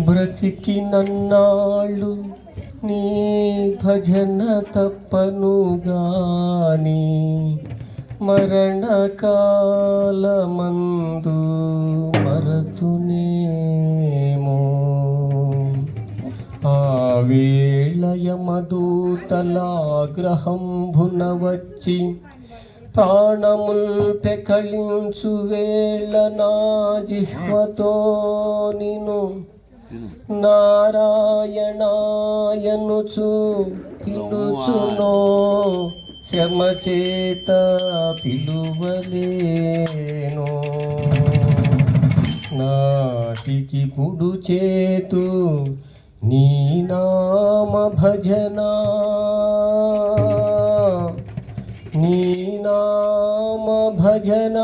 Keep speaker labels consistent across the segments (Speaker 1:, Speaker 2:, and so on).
Speaker 1: బ్రతికినన్నాళ్ళు నీ భజన తప్పను గాని మరణకాలమందు మరతునేమో. ఆ వేళ యమదూతలాగ్రహంభున వచ్చి ప్రాణముల్ పెకళించు వేళ నా జిహ్వతో నిను నారాయణాయనుచు పిలుచునో శ్రమచేత పిలువలేను. నాటికి కుడు చేతు నీ నామ భజన, నీ నామ భజన,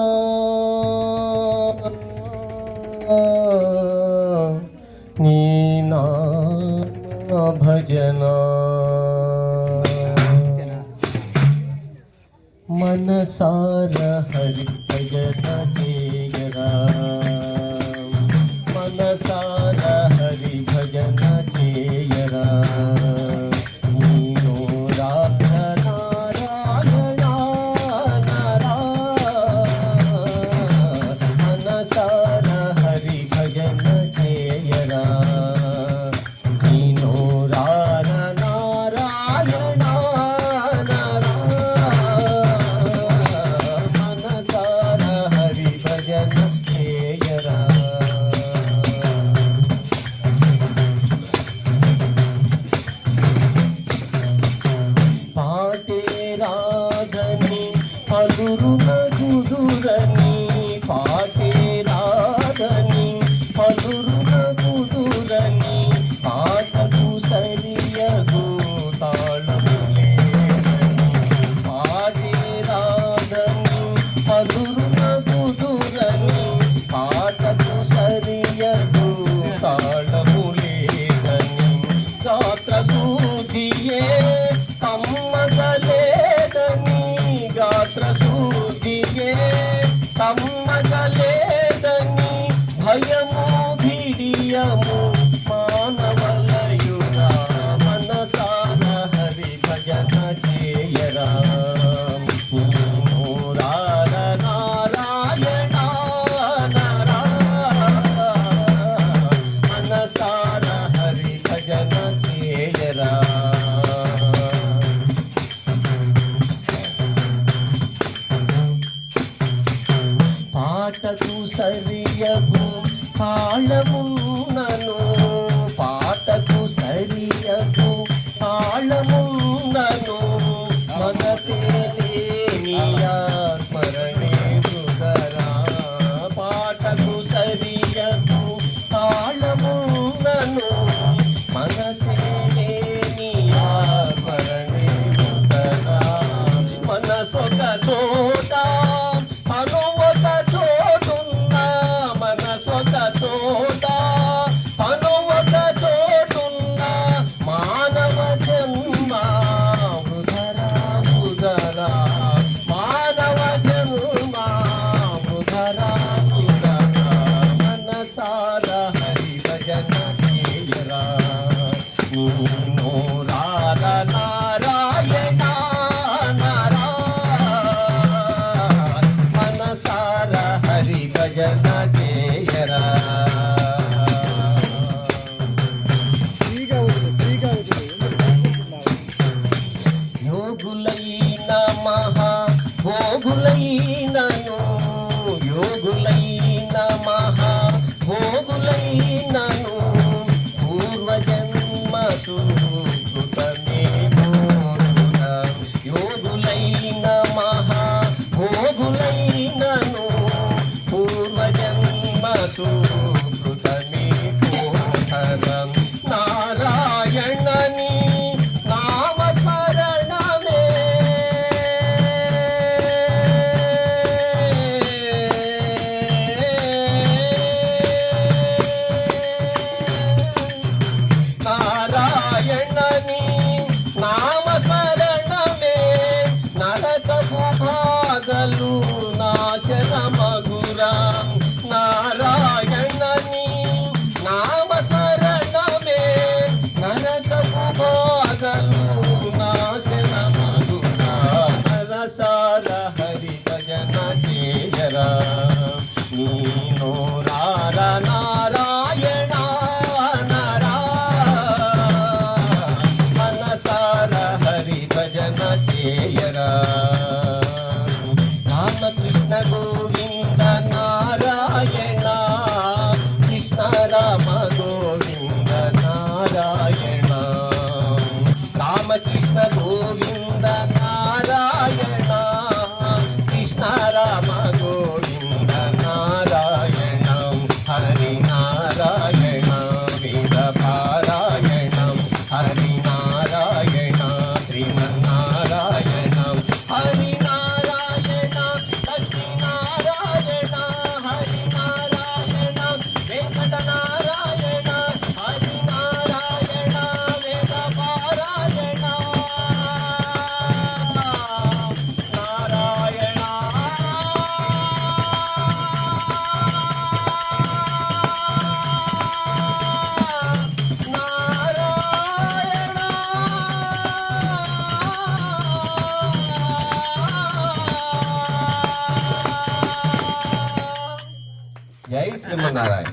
Speaker 1: నీ నామ భజన. మనసార హరి భజన చేయరా, మనసార హరి భజన చేయరా. నీలో రాధ నారాయణ మనసార హరి భజన చేయరా. నీలో రాధ నారాయణ మనసార హరి భజన చేయరా. పాటే రాధని పలురున కుదురని, పాటే రాధని పలురున కుదురని, పాటకు సరియగు తాళములే. పాటే రాధని పలురున కుదురని, పాటకు సరియగు తాళములేదని, గాత్ర సూదియే కమ్మగలేదని, గాత్ర సూదియే కమ్మగలేదని, భయము భిడియము మానవలయురా. మనసార హరి భజన చేయరా. నూరార నారాయణ మనసార హరి భజన చేయరా. పాటకు సరియగు తాళమున్నను, పాటకు సరియగు తాళమున్నను, మనసే లేని స్మరణే సుధరా. పాటకు సరియగు తాళమున్నను, మనసే లేని స్మరణే సుధరా. మనసొక చోట మనసొక చోట నారాయణ వేద పారాయణం హరి నారాయణ శ్రీమన్నారాయణ హరి నారాయణ లక్ష్మీ నారాయణ హరి నారాయణ వెంకట నారాయణ హరి నారాయణ వేద పారాయణ నారాయణ జై శ్రీమన్నారాయణ.